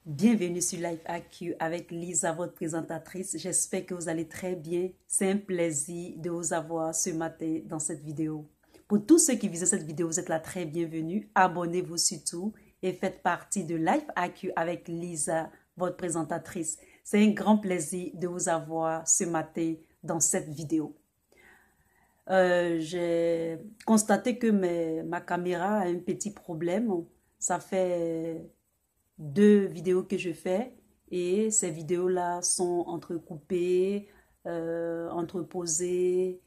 Bienvenue sur Life AQ avec Lisa, votre présentatrice. J'espère que vous allez très bien. C'est un plaisir de vous avoir ce matin dans cette vidéo. Pour tous ceux qui visitent cette vidéo, vous êtes la très bienvenue. Abonnez-vous surtout et faites partie de Life AQ avec Lisa, votre présentatrice. C'est un grand plaisir de vous avoir ce matin dans cette vidéo. J'ai constaté que ma caméra a un petit problème. Ça fait 2 vidéos que je fais et ces vidéos-là sont entrecoupées, entreposées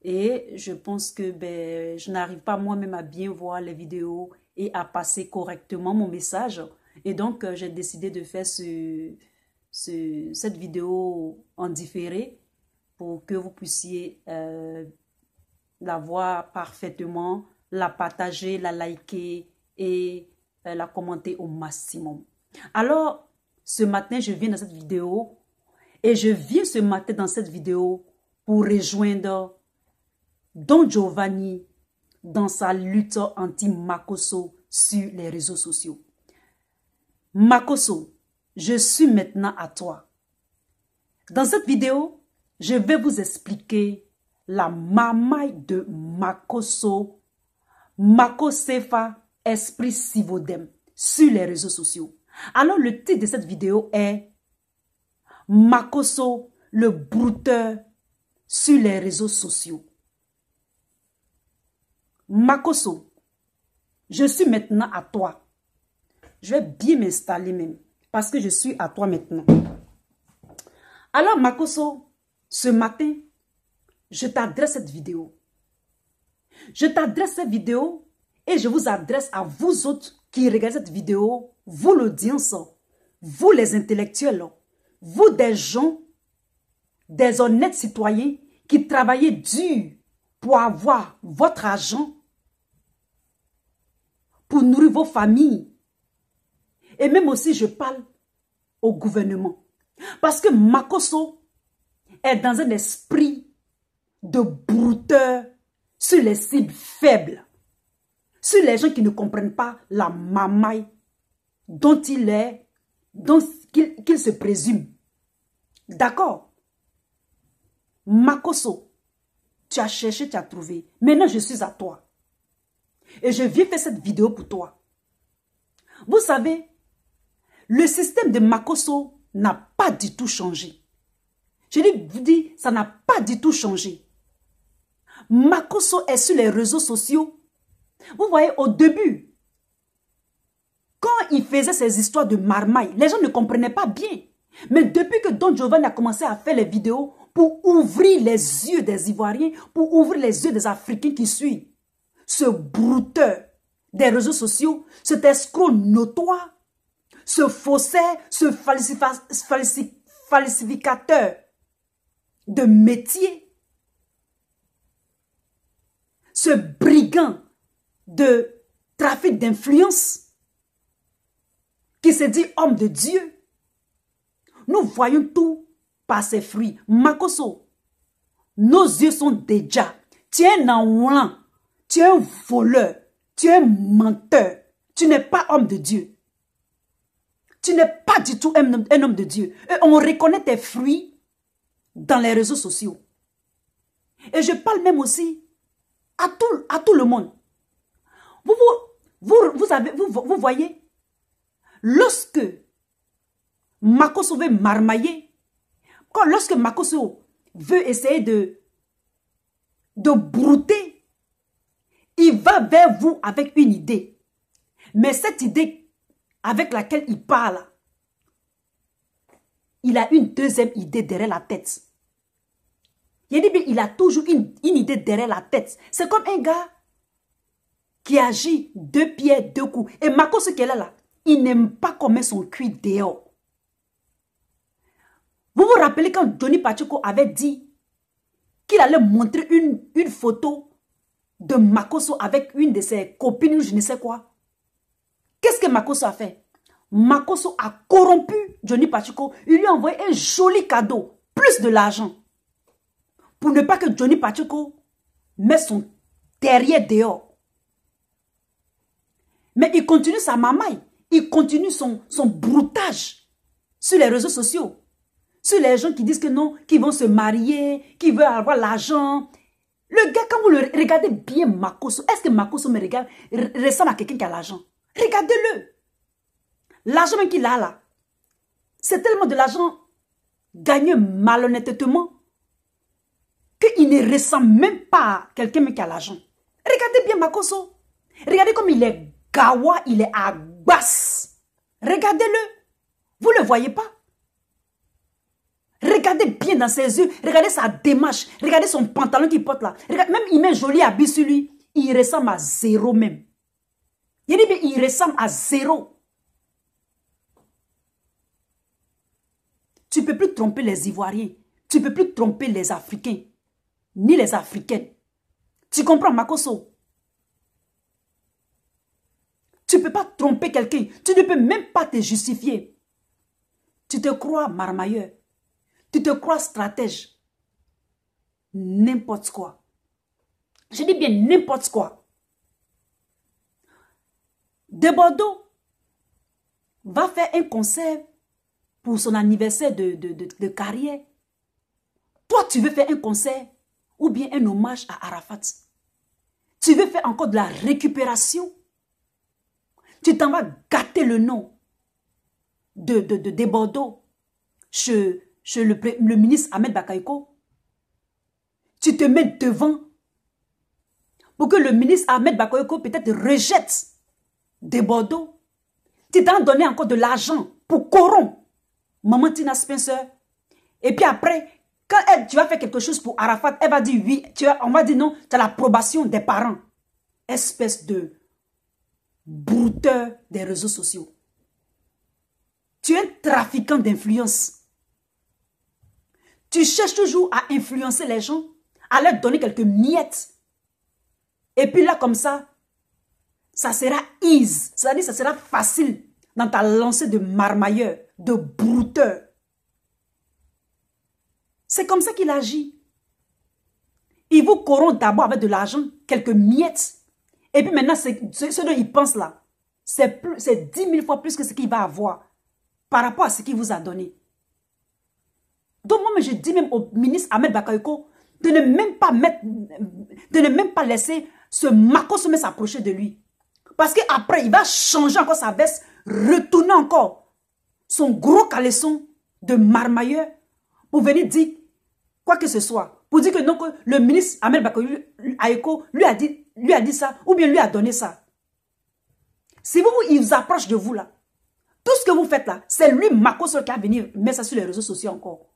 et je pense que je n'arrive pas moi-même à bien voir les vidéos et à passer correctement mon message. Et donc, j'ai décidé de faire cette vidéo en différé pour que vous puissiez la voir parfaitement, la partager, la liker et la commenter au maximum. Alors, ce matin, je viens dans cette vidéo et je viens ce matin dans cette vidéo pour rejoindre Don Giovanni dans sa lutte anti-Makosso sur les réseaux sociaux. Makosso, je suis maintenant à toi. Dans cette vidéo, je vais vous expliquer la marmaille de Makosso, Makosefa, Esprit Sivodem sur les réseaux sociaux. Alors le titre de cette vidéo est Makosso, le brouteur sur les réseaux sociaux. Makosso, je suis maintenant à toi. Je vais bien m'installer même parce que je suis à toi maintenant. Alors Makosso, ce matin, je t'adresse cette vidéo. Je t'adresse cette vidéo et je vous adresse à vous autres qui regardez cette vidéo, vous l'audience, vous les intellectuels, vous des gens, des honnêtes citoyens qui travaillez dur pour avoir votre argent, pour nourrir vos familles. Et même aussi, je parle au gouvernement. Parce que Makosso est dans un esprit de brouteur sur les cibles faibles. Sur les gens qui ne comprennent pas la marmaille dont il est, qu'il se présume. D'accord? Makosso, tu as cherché, tu as trouvé. Maintenant, je suis à toi. Et je viens faire cette vidéo pour toi. Vous savez, le système de Makosso n'a pas du tout changé. Je vous dis, ça n'a pas du tout changé. Makosso est sur les réseaux sociaux. Vous voyez, au début, quand il faisait ces histoires de marmaille, les gens ne comprenaient pas bien. Mais depuis que Don Giovanni a commencé à faire les vidéos pour ouvrir les yeux des Ivoiriens, pour ouvrir les yeux des Africains qui suivent, ce brouteur des réseaux sociaux, cet escroc notoire, ce faussaire, ce falsificateur de métier, ce brigand de trafic d'influence qui se dit homme de Dieu. Nous voyons tout par ses fruits. Makosso, nos yeux sont déjà. Tu es un enroulant, tu es un voleur, tu es un menteur. Tu n'es pas homme de Dieu. Tu n'es pas du tout un homme de Dieu. Et on reconnaît tes fruits dans les réseaux sociaux. Et je parle même aussi à tout le monde. Vous voyez, lorsque Makosso veut marmailler, lorsque Makosso veut essayer de brouter, il va vers vous avec une idée. Mais cette idée avec laquelle il parle, il a une deuxième idée derrière la tête. Il a toujours une idée derrière la tête. C'est comme un gars qui agit 2 pierres 2 coups. Et Makosso qui est là, il n'aime pas qu'on met son cuir dehors. Vous vous rappelez quand Johnny Pacheco avait dit qu'il allait montrer une photo de Makosso avec une de ses copines ou je ne sais quoi. Qu'est-ce que Makosso a fait? Makosso a corrompu Johnny Pacheco. Il lui a envoyé un joli cadeau, plus de l'argent, pour ne pas que Johnny Pacheco mette son terrier dehors. Mais il continue sa mamaille. il continue son broutage sur les réseaux sociaux. Sur les gens qui disent que non, qui vont se marier, qui veulent avoir l'argent. Le gars, quand vous le regardez bien Makosso, est-ce que Makosso me regarde, ressemble à quelqu'un qui a l'argent? Regardez-le. L'argent même qu'il a là, c'est tellement de l'argent gagné malhonnêtement qu'il ne ressemble même pas à quelqu'un qui a l'argent. Regardez bien Makosso. Regardez comme il est gawa, il est agbas. Regardez-le. Vous ne le voyez pas? Regardez bien dans ses yeux. Regardez sa démarche. Regardez son pantalon qu'il porte là. Regardez, même il met un joli habit sur lui. Il ressemble à zéro même. Il dit bien, il ressemble à zéro. Tu ne peux plus tromper les Ivoiriens. Tu ne peux plus tromper les Africains. Ni les Africaines. Tu comprends, Makosso? Tu ne peux pas tromper quelqu'un. Tu ne peux même pas te justifier. Tu te crois marmailleur. Tu te crois stratège. N'importe quoi. Je dis bien n'importe quoi. De Bordeaux va faire un concert pour son anniversaire de carrière. Toi, tu veux faire un concert ou bien un hommage à Arafat. Tu veux faire encore de la récupération. Tu t'en vas gâter le nom de Bordeaux chez le ministre Ahmed Bakayoko. Tu te mets devant pour que le ministre Ahmed Bakayoko peut-être rejette des Bordeaux. Tu t'en donné encore de l'argent pour corrompre Maman Tina Spencer. Et puis après, quand tu vas faire quelque chose pour Arafat, elle va dire oui. On va dire non, tu as l'approbation des parents. Espèce de brouteur des réseaux sociaux. Tu es un trafiquant d'influence. Tu cherches toujours à influencer les gens, à leur donner quelques miettes. Et puis là, comme ça sera easy. C'est-à-dire, ça sera facile dans ta lancée de marmailleur, de brouteur. C'est comme ça qu'il agit. Il vous corrompt d'abord avec de l'argent, quelques miettes. Et puis maintenant, ce dont il pense là, c'est 10 000 fois plus que ce qu'il va avoir par rapport à ce qu'il vous a donné. Donc moi, je dis même au ministre Ahmed Bakayoko de ne même pas laisser ce Makosso s'approcher de lui. Parce qu'après, il va changer encore sa veste, retourner encore son gros caleçon de marmailleur pour venir dire quoi que ce soit. Pour dire que non, que le ministre Ahmed Bakayoko lui a dit ça, ou bien lui a donné ça. Si il vous approche de vous là, tout ce que vous faites là, c'est lui Makosso qui a venu mettre ça sur les réseaux sociaux encore.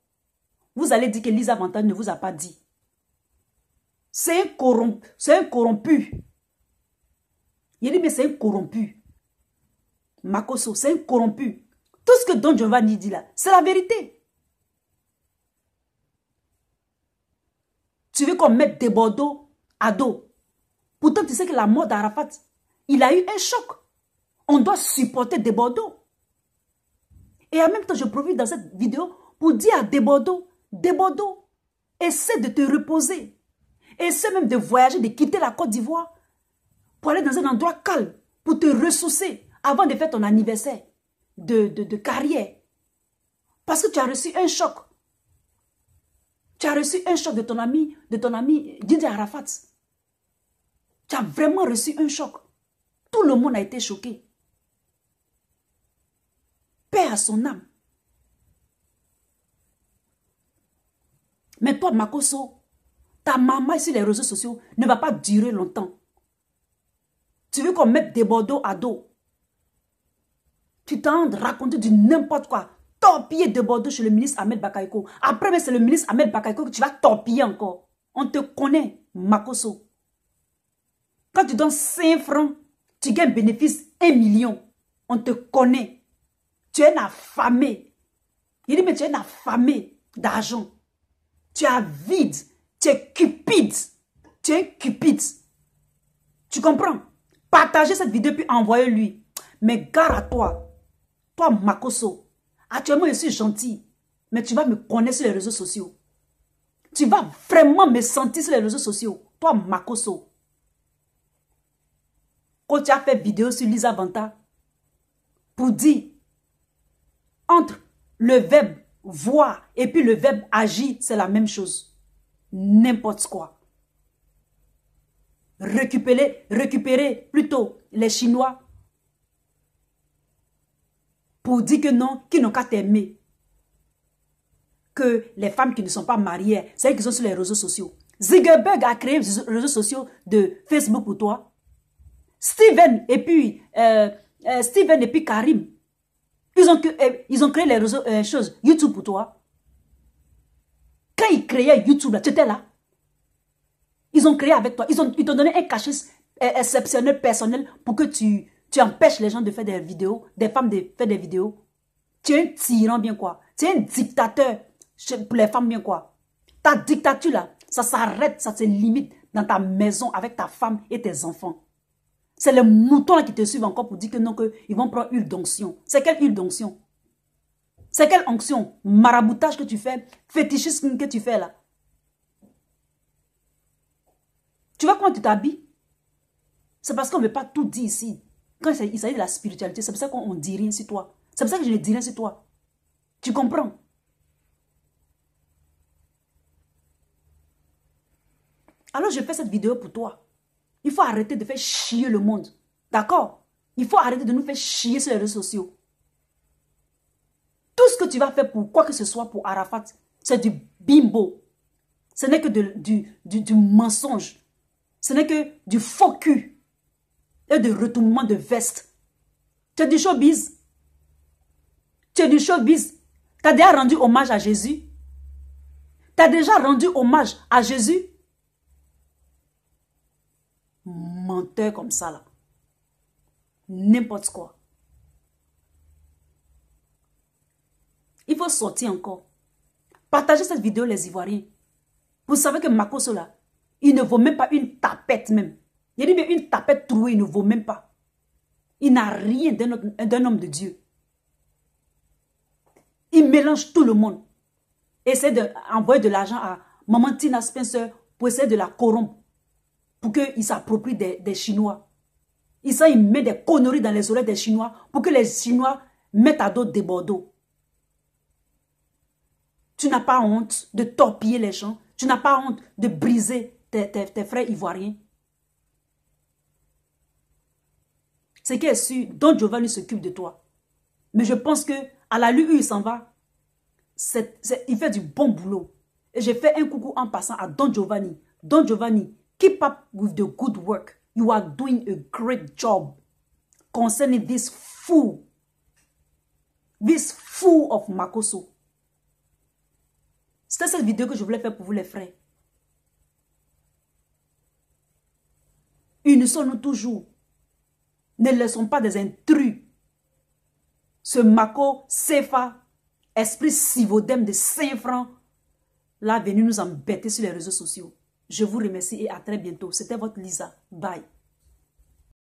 Vous allez dire que Lisa Vanta ne vous a pas dit. C'est un corrompu. Il dit mais c'est un corrompu. Makosso, c'est un corrompu. Tout ce que Don Giovanni dit là, c'est la vérité. Tu veux qu'on mette des Bordeaux à dos. Pourtant, tu sais que la mort d'Arafat, il a eu un choc. On doit supporter des Bordeaux. Et en même temps, je profite dans cette vidéo pour dire à des Bordeaux, essaie de te reposer. Essaie même de voyager, de quitter la Côte d'Ivoire pour aller dans un endroit calme, pour te ressourcer avant de faire ton anniversaire de carrière. Parce que tu as reçu un choc. Tu as reçu un choc de ton ami Didier Arafat. Tu as vraiment reçu un choc. Tout le monde a été choqué. Paix à son âme. Mais toi, Makosso, ta maman sur les réseaux sociaux ne va pas durer longtemps. Tu veux qu'on mette des Bordeaux à dos. Tu t'en raconter du n'importe quoi. Torpiller de Bordeaux chez le ministre Ahmed Bakayoko. Après, c'est le ministre Ahmed Bakayoko que tu vas torpiller encore. On te connaît, Makosso. Quand tu donnes 5 francs, tu gagnes bénéfice 1 million. On te connaît. Tu es un affamé. Il dit, mais tu es un affamé d'argent. Tu es avide. Tu es cupide. Tu es cupide. Tu comprends? Partagez cette vidéo puis envoyez-lui. Mais gare à toi. Toi, Makosso. Actuellement, je suis gentil. Mais tu vas me connaître sur les réseaux sociaux. Tu vas vraiment me sentir sur les réseaux sociaux. Toi, Makosso. Quand tu as fait vidéo sur Lisa Vanta, pour dire entre le verbe voir et puis le verbe agir, c'est la même chose. N'importe quoi. Récupérer plutôt les Chinois pour dire que non, qu'ils n'ont qu'à t'aimer. Que les femmes qui ne sont pas mariées, c'est elles qui sont sur les réseaux sociaux. Zuckerberg a créé les réseaux sociaux de Facebook pour toi. Steven et puis Karim, ils ont créé les réseaux choses, YouTube pour toi. Quand ils créaient YouTube, là, tu étais là. Ils ont créé avec toi. Ils t'ont donné un cachet exceptionnel, personnel, pour que tu empêches les gens de faire des vidéos, des femmes de faire des vidéos. Tu es un tyran, bien quoi. Tu es un dictateur pour les femmes, bien quoi. Ta dictature, là, ça s'arrête, ça se limite dans ta maison avec ta femme et tes enfants. C'est les moutons là qui te suivent encore pour dire que non, qu'ils vont prendre huile d'onction. C'est quelle huile d'onction? C'est quelle onction? Maraboutage que tu fais, fétichisme que tu fais là. Tu vois comment tu t'habilles? C'est parce qu'on ne veut pas tout dire ici. Quand il s'agit de la spiritualité, c'est pour ça qu'on ne dit rien sur toi. C'est pour ça que je ne dis rien sur toi. Tu comprends? Alors je fais cette vidéo pour toi. Il faut arrêter de faire chier le monde. D'accord? Il faut arrêter de nous faire chier sur les réseaux sociaux. Tout ce que tu vas faire pour quoi que ce soit pour Arafat, c'est du bimbo. Ce n'est que du mensonge. Ce n'est que du faux cul. Et de retournement de veste. Tu es du showbiz. Tu es du showbiz. Tu as déjà rendu hommage à Jésus. Tu as déjà rendu hommage à Jésus. Menteur comme ça là. N'importe quoi. Il faut sortir encore. Partagez cette vidéo les Ivoiriens. Vous savez que Makosso là, il ne vaut même pas une tapette même. Il dit mais une tapette trouée, il ne vaut même pas. Il n'a rien d'un homme de Dieu. Il mélange tout le monde. Essaie d'envoyer de l'argent à Maman Tina Spencer pour essayer de la corrompre. Pour qu'il s'approprie des Chinois. Il met des conneries dans les oreilles des Chinois pour que les Chinois mettent à dos des Bordeaux. Tu n'as pas honte de torpiller les gens. Tu n'as pas honte de briser tes frères ivoiriens. C'est qui est sûr, Don Giovanni s'occupe de toi. Mais je pense que à la lutte où il s'en va, il fait du bon boulot. Et j'ai fait un coucou en passant à Don Giovanni. Don Giovanni, keep up with the good work. You are doing a great job concerning this fool of Makosso. C'était cette vidéo que je voulais faire pour vous les frères. Unissons-nous toujours. Ne laissons pas des intrus. Ce Mako, Sefa, esprit sivodème de 5 francs, là, venu nous embêter sur les réseaux sociaux. Je vous remercie et à très bientôt. C'était votre Lisa. Bye.